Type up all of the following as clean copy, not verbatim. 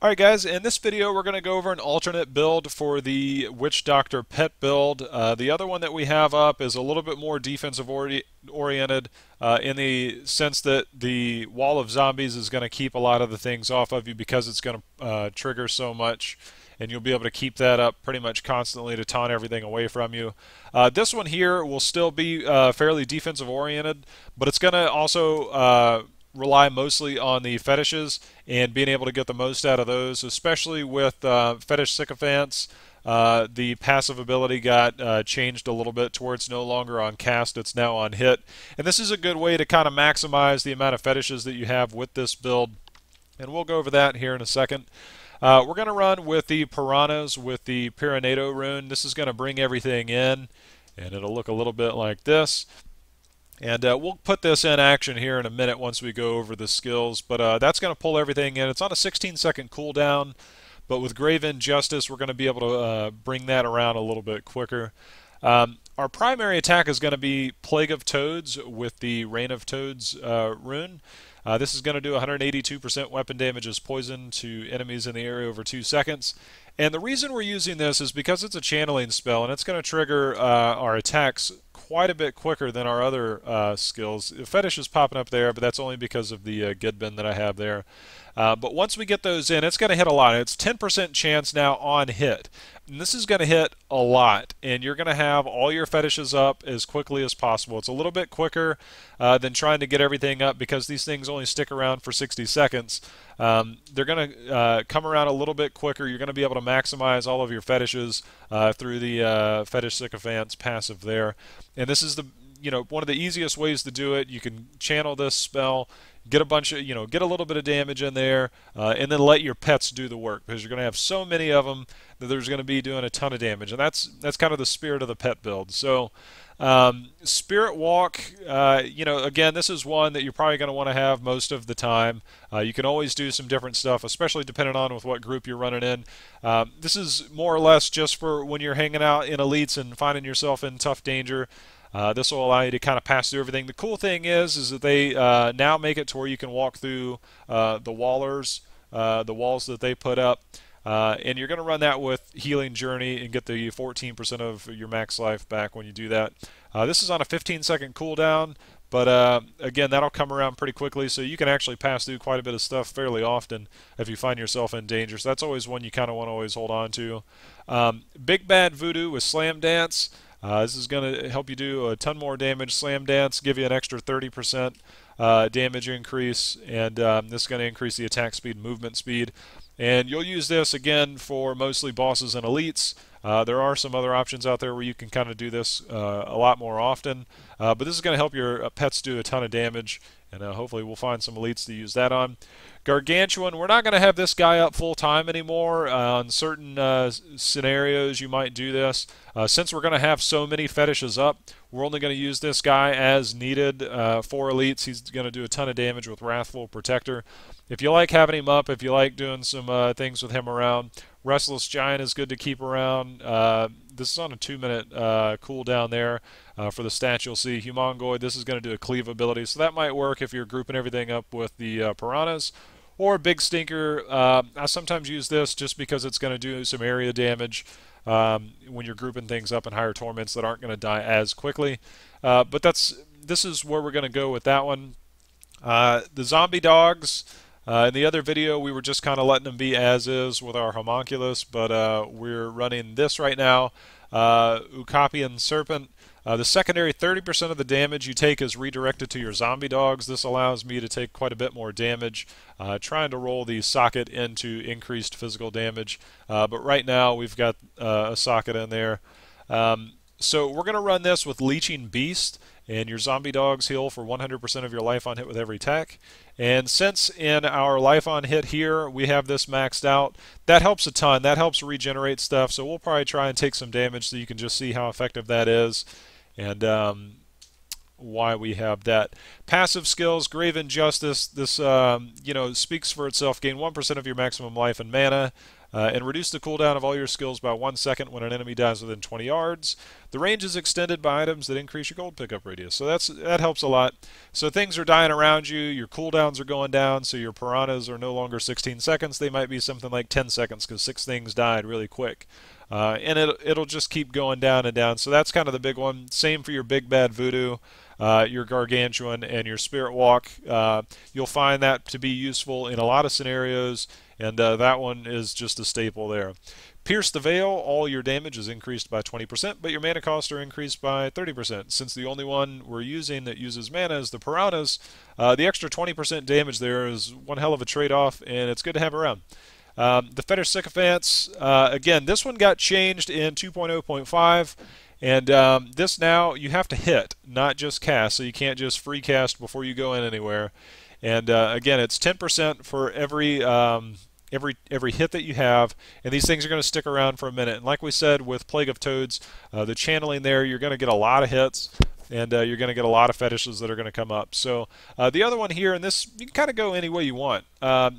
Alright guys, in this video we're going to go over an alternate build for the Witch Doctor pet build. The other one that we have up is a little bit more defensive oriented in the sense that the wall of zombies is going to keep a lot of the things off of you because it's going to trigger so much, and you'll be able to keep that up pretty much constantly to taunt everything away from you. This one here will still be fairly defensive oriented, but it's going to also rely mostly on the fetishes and being able to get the most out of those, especially with fetish sycophants. The passive ability got changed a little bit to where it's no longer on cast, it's now on hit. And this is a good way to kind of maximize the amount of fetishes that you have with this build. And we'll go over that here in a second. We're going to run with the piranhas with the Pyranado rune. This is going to bring everything in, and it'll look a little bit like this. And we'll put this in action here in a minute once we go over the skills. But that's going to pull everything in. It's on a 16-second cooldown. But with Grave Injustice, we're going to be able to bring that around a little bit quicker. Our primary attack is going to be Plague of Toads with the Reign of Toads rune. This is going to do 182% weapon damage as poison to enemies in the area over 2 seconds. And the reason we're using this is because it's a channeling spell, and it's going to trigger our attacks quite a bit quicker than our other skills. The fetish is popping up there, but that's only because of the Gidbin that I have there. But once we get those in, it's going to hit a lot. It's 10% chance now on hit. And this is going to hit a lot, and you're going to have all your fetishes up as quickly as possible. It's a little bit quicker than trying to get everything up because these things only stick around for 60 seconds. They're going to come around a little bit quicker. You're going to be able to maximize all of your fetishes through the Fetish Sycophant's passive there. And this is the one of the easiest ways to do it. You can channel this spell, get a bunch of, get a little bit of damage in there, and then let your pets do the work, because you're going to have so many of them that there's going to be doing a ton of damage, and that's kind of the spirit of the pet build. So Spirit Walk, again, this is one that you're probably going to want to have most of the time. You can always do some different stuff, especially depending on with what group you're running in. This is more or less just for when you're hanging out in elites and finding yourself in tough danger. This will allow you to kind of pass through everything. The cool thing is that they now make it to where you can walk through the wallers, the walls that they put up. And you're going to run that with Healing Journey and get the 14% of your max life back when you do that. This is on a 15-second cooldown, but again, that'll come around pretty quickly, so you can actually pass through quite a bit of stuff fairly often if you find yourself in danger. So that's always one you kind of want to always hold on to. Big Bad Voodoo with Slam Dance. This is going to help you do a ton more damage. Slam Dance, give you an extra 30% damage increase, and this is going to increase the attack speed and movement speed. And you'll use this again for mostly bosses and elites. There are some other options out there where you can kind of do this a lot more often, but this is going to help your pets do a ton of damage, and hopefully we'll find some elites to use that on. Gargantuan, we're not going to have this guy up full time anymore. On certain scenarios you might do this. Since we're going to have so many fetishes up, we're only going to use this guy as needed for elites. He's going to do a ton of damage with Wrathful Protector. If you like having him up, if you like doing some things with him around, Restless Giant is good to keep around. This is on a 2-minute cooldown there for the stats you'll see. Humongoid, this is going to do a cleave ability, so that might work if you're grouping everything up with the piranhas. Or Big Stinker, I sometimes use this just because it's going to do some area damage when you're grouping things up in higher torments that aren't going to die as quickly. But this is where we're going to go with that one. The zombie dogs. In the other video, we were just kind of letting them be as is with our homunculus, but we're running this right now. Ucapian Serpent. The secondary 30% of the damage you take is redirected to your zombie dogs. This allows me to take quite a bit more damage, trying to roll the socket into increased physical damage. But right now, we've got a socket in there. So we're going to run this with Leeching Beast, and your zombie dogs heal for 100% of your life on hit with every attack. And since in our life on hit here we have this maxed out, that helps a ton. That helps regenerate stuff, so we'll probably try and take some damage so you can just see how effective that is. And why we have that. Passive skills, Grave Injustice. This speaks for itself. Gain 1% of your maximum life and mana. And reduce the cooldown of all your skills by 1 second when an enemy dies within 20 yards. The range is extended by items that increase your gold pickup radius. So that helps a lot. So things are dying around you, your cooldowns are going down, so your piranhas are no longer 16 seconds. They might be something like 10 seconds because 6 things died really quick. And it'll just keep going down and down. So that's kind of the big one. Same for your big bad voodoo. Your Gargantuan and your Spirit Walk. You'll find that to be useful in a lot of scenarios, and that one is just a staple there. Pierce the Veil, all your damage is increased by 20%, but your mana costs are increased by 30%. Since the only one we're using that uses mana is the Piranhas, the extra 20% damage there is one hell of a trade-off, and it's good to have around. The Fetish Sycophants, again, this one got changed in 2.0.5. And this now, you have to hit, not just cast, so you can't just free cast before you go in anywhere. And again, it's 10% for every hit that you have, and these things are going to stick around for a minute. And like we said with Plague of Toads, the channeling there, you're going to get a lot of hits, and you're going to get a lot of fetishes that are going to come up. So the other one here, and this, you can kind of go any way you want.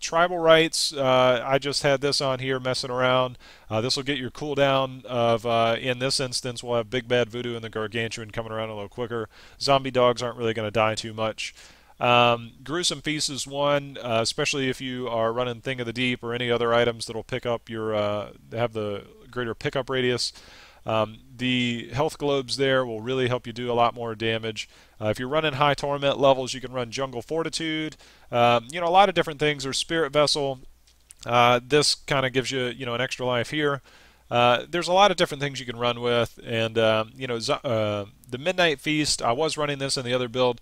Tribal Rites, I just had this on here messing around. This will get your cooldown of, in this instance, we'll have Big Bad Voodoo and the Gargantuan coming around a little quicker. Zombie dogs aren't really going to die too much. Gruesome Feast is one, especially if you are running Thing of the Deep or any other items that'll pick up your, have the greater pickup radius. The health globes there will really help you do a lot more damage. If you're running high torment levels, you can run Jungle Fortitude. A lot of different things. Or Spirit Vessel. This kind of gives you, an extra life here. There's a lot of different things you can run with, and the Midnight Feast. I was running this in the other build.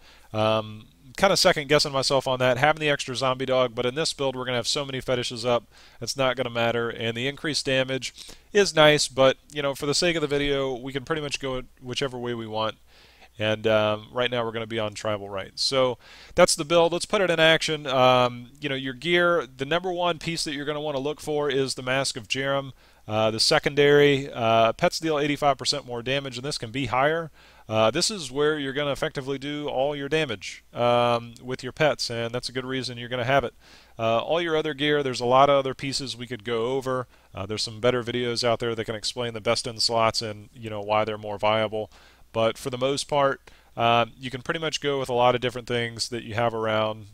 Kind of second guessing myself on that, having the extra zombie dog, but in this build we're going to have so many fetishes up, it's not going to matter. And the increased damage is nice, but for the sake of the video, we can pretty much go whichever way we want. And right now we're going to be on Tribal Rites. So that's the build. Let's put it in action. Your gear, the number one piece that you're going to want to look for is the Mask of Jerem. The secondary, pets deal 85% more damage, and this can be higher. This is where you're going to effectively do all your damage with your pets, and that's a good reason you're going to have it. All your other gear, there's a lot of other pieces we could go over. There's some better videos out there that can explain the best in slots and why they're more viable. But for the most part, you can pretty much go with a lot of different things that you have around.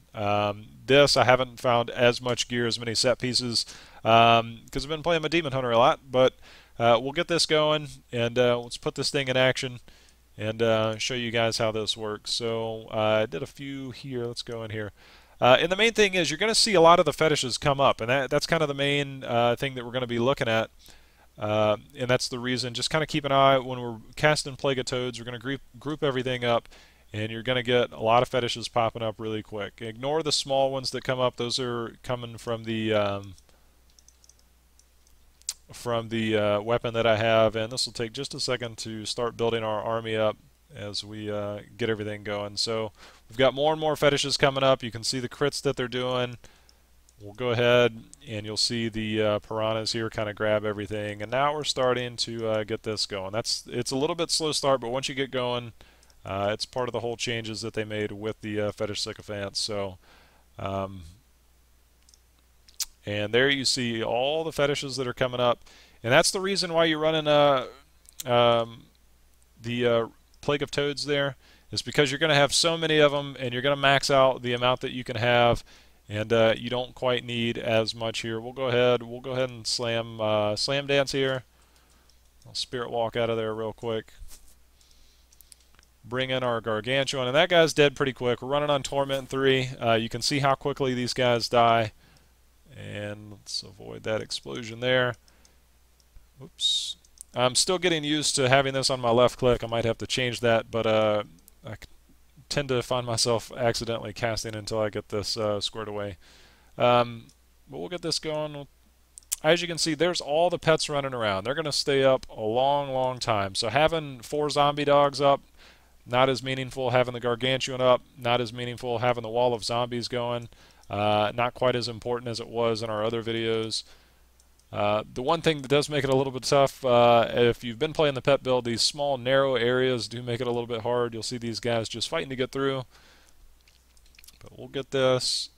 This, I haven't found as much gear, as many set pieces, because I've been playing my Demon Hunter a lot. But we'll get this going, and let's put this thing in action and show you guys how this works. So I did a few here. Let's go in here. And the main thing is you're going to see a lot of the fetishes come up, and that's kind of the main thing that we're going to be looking at. And that's the reason. Just kind of keep an eye when we're casting Plague of Toads. We're going to group everything up, and you're going to get a lot of fetishes popping up really quick. Ignore the small ones that come up. Those are coming from the weapon that I have, and this will take just a second to start building our army up as we get everything going. So we've got more and more fetishes coming up. You can see the crits that they're doing. We'll go ahead and you'll see the piranhas here kind of grab everything, and now we're starting to get this going. It's a little bit slow start, but once you get going, it's part of the whole changes that they made with the Fetish Sycophants. So and there you see all the fetishes that are coming up, and that's the reason why you're running the Plague of Toads there, is because you're going to have so many of them, and you're going to max out the amount that you can have. And you don't quite need as much here. We'll go ahead and slam dance here. I'll Spirit Walk out of there real quick. Bring in our Gargantuan, and that guy's dead pretty quick. We're running on Torment 3. You can see how quickly these guys die. And let's avoid that explosion there. Oops. I'm still getting used to having this on my left click. I might have to change that, but I tend to find myself accidentally casting until I get this squared away. But we'll get this going. As you can see, there's all the pets running around. They're going to stay up a long, long time. So having 4 zombie dogs up, not as meaningful. Having the Gargantuan up, not as meaningful. Having the wall of zombies going, not quite as important as it was in our other videos. The one thing that does make it a little bit tough, if you've been playing the pet build, these small narrow areas do make it a little bit hard. You'll see these guys just fighting to get through. But we'll get this.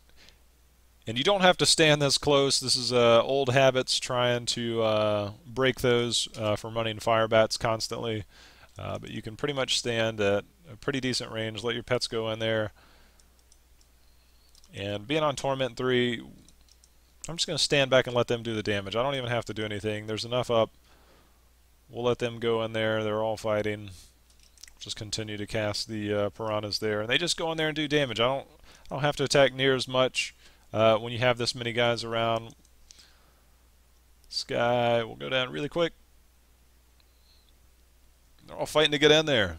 And you don't have to stand this close. This is old habits trying to break those from running fire bats constantly. But you can pretty much stand at a pretty decent range. Let your pets go in there. And being on Torment 3, I'm just going to stand back and let them do the damage. I don't even have to do anything. There's enough up. We'll let them go in there. They're all fighting. Just continue to cast the piranhas there. And they just go in there and do damage. I don't have to attack near as much. When you have this many guys around. This guy will go down really quick. They're all fighting to get in there.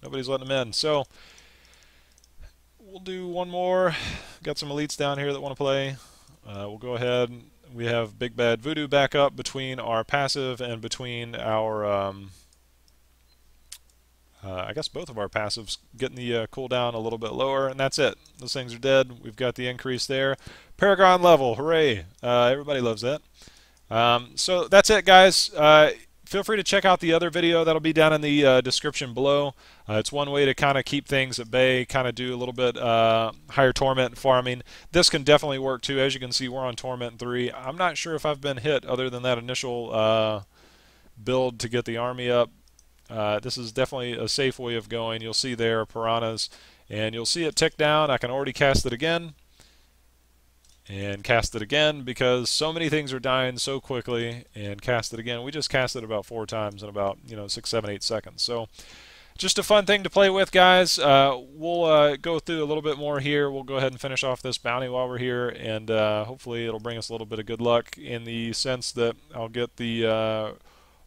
Nobody's letting them in. So we'll do one more. Got some elites down here that want to play. We'll go ahead. We have Big Bad Voodoo back up between our passive and between our I guess both of our passives, getting the cooldown a little bit lower, and that's it. Those things are dead. We've got the increase there. Paragon level, hooray! Everybody loves that. So that's it, guys. Feel free to check out the other video. That'll be down in the description below. It's one way to kind of keep things at bay, kind of do a little bit higher torment farming. This can definitely work too. As you can see, we're on Torment 3. I'm not sure if I've been hit other than that initial build to get the army up. This is definitely a safe way of going. You'll see there piranhas, and you'll see it tick down. I can already cast it again, and cast it again, because so many things are dying so quickly, and cast it again. We just cast it about 4 times in about 6, 7, 8 seconds. So just a fun thing to play with, guys. We'll go through a little bit more here. We'll go ahead and finish off this bounty while we're here, and hopefully it'll bring us a little bit of good luck in the sense that I'll get the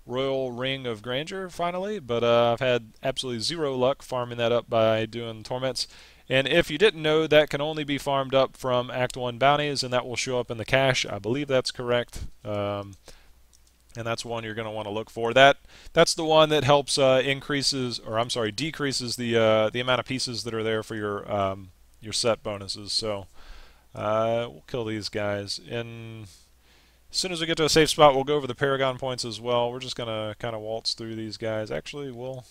Royal Ring of Grandeur finally, but I've had absolutely zero luck farming that up by doing torments. And if you didn't know, that can only be farmed up from Act 1 bounties, and that will show up in the cache. I believe that's correct. And that's one you're going to want to look for. That's the one that helps decreases the amount of pieces that are there for your set bonuses. So we'll kill these guys. As soon as we get to a safe spot, we'll go over the Paragon points as well. We're just going to kind of waltz through these guys. Actually, we'll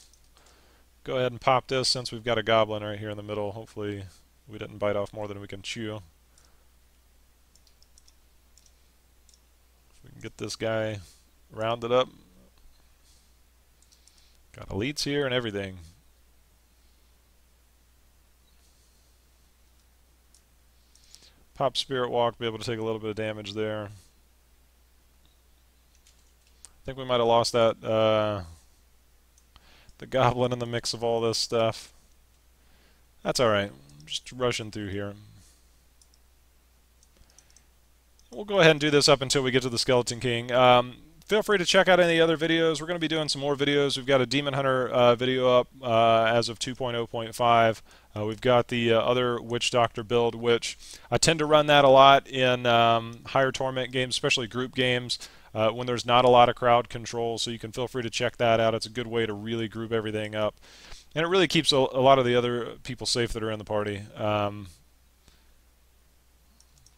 go ahead and pop this since we've got a goblin right here in the middle. Hopefully we didn't bite off more than we can chew. If we can get this guy rounded up. Got elites here and everything. Pop Spirit Walk, be able to take a little bit of damage there. I think we might have lost that the goblin in the mix of all this stuff. That's alright. Just rushing through here. We'll go ahead and do this up until we get to the Skeleton King. Feel free to check out any other videos. We're going to be doing some more videos. We've got a Demon Hunter video up as of 2.0.5. We've got the other Witch Doctor build, which I tend to run that a lot in higher torment games, especially group games, when there's not a lot of crowd control. So you can feel free to check that out. It's a good way to really group everything up. And it really keeps a lot of the other people safe that are in the party.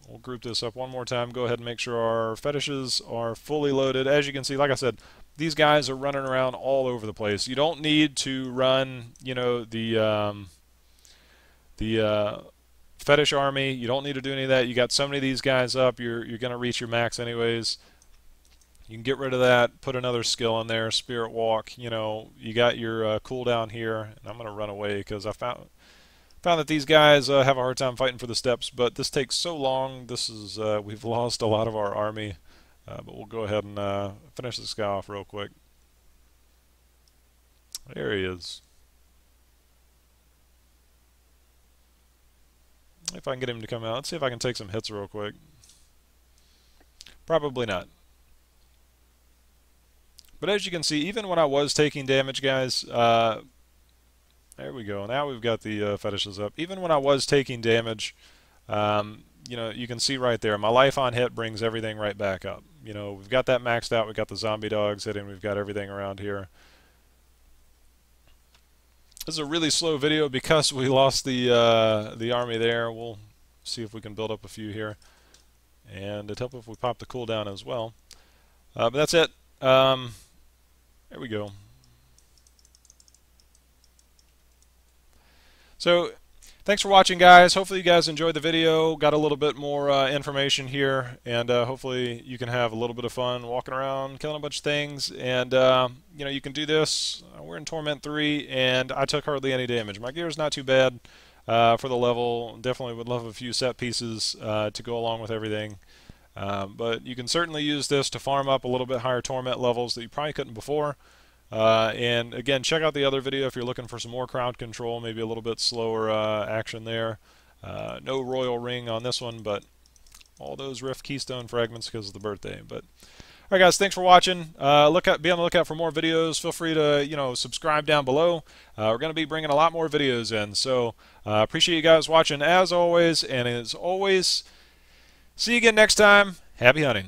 We'll group this up one more time. Go ahead and make sure our fetishes are fully loaded. As you can see, like I said, these guys are running around all over the place. You don't need to run, the fetish army. You don't need to do any of that. You got so many of these guys up, you're going to reach your max anyways. You can get rid of that, put another skill in there, Spirit Walk. You got your cooldown here. And I'm going to run away because I found that these guys have a hard time fighting for the steps, but this takes so long. This is we've lost a lot of our army, but we'll go ahead and finish this guy off real quick. There he is. If I can get him to come out. Let's see if I can take some hits real quick. Probably not. But as you can see, even when I was taking damage, guys, there we go. Now we've got the fetishes up. Even when I was taking damage, you can see right there, my life on hit brings everything right back up. We've got that maxed out. We've got the zombie dogs hitting. We've got everything around here. This is a really slow video because we lost the army there. We'll see if we can build up a few here. And it'd help if we pop the cooldown as well. But that's it. There we go. So thanks for watching, guys. Hopefully you guys enjoyed the video, got a little bit more information here, and hopefully you can have a little bit of fun walking around, killing a bunch of things. And you know, you can do this. We're in Torment 3, and I took hardly any damage. My gear is not too bad for the level. Definitely would love a few set pieces to go along with everything. But you can certainly use this to farm up a little bit higher Torment levels that you probably couldn't before. And again, check out the other video if you're looking for some more crowd control, maybe a little bit slower action there. No Royal Ring on this one, but all those Rift Keystone fragments because of the birthday. But all right, guys, thanks for watching. Be on the lookout for more videos. Feel free to subscribe down below. We're going to be bringing a lot more videos in, so appreciate you guys watching as always. And as always, see you again next time. Happy hunting.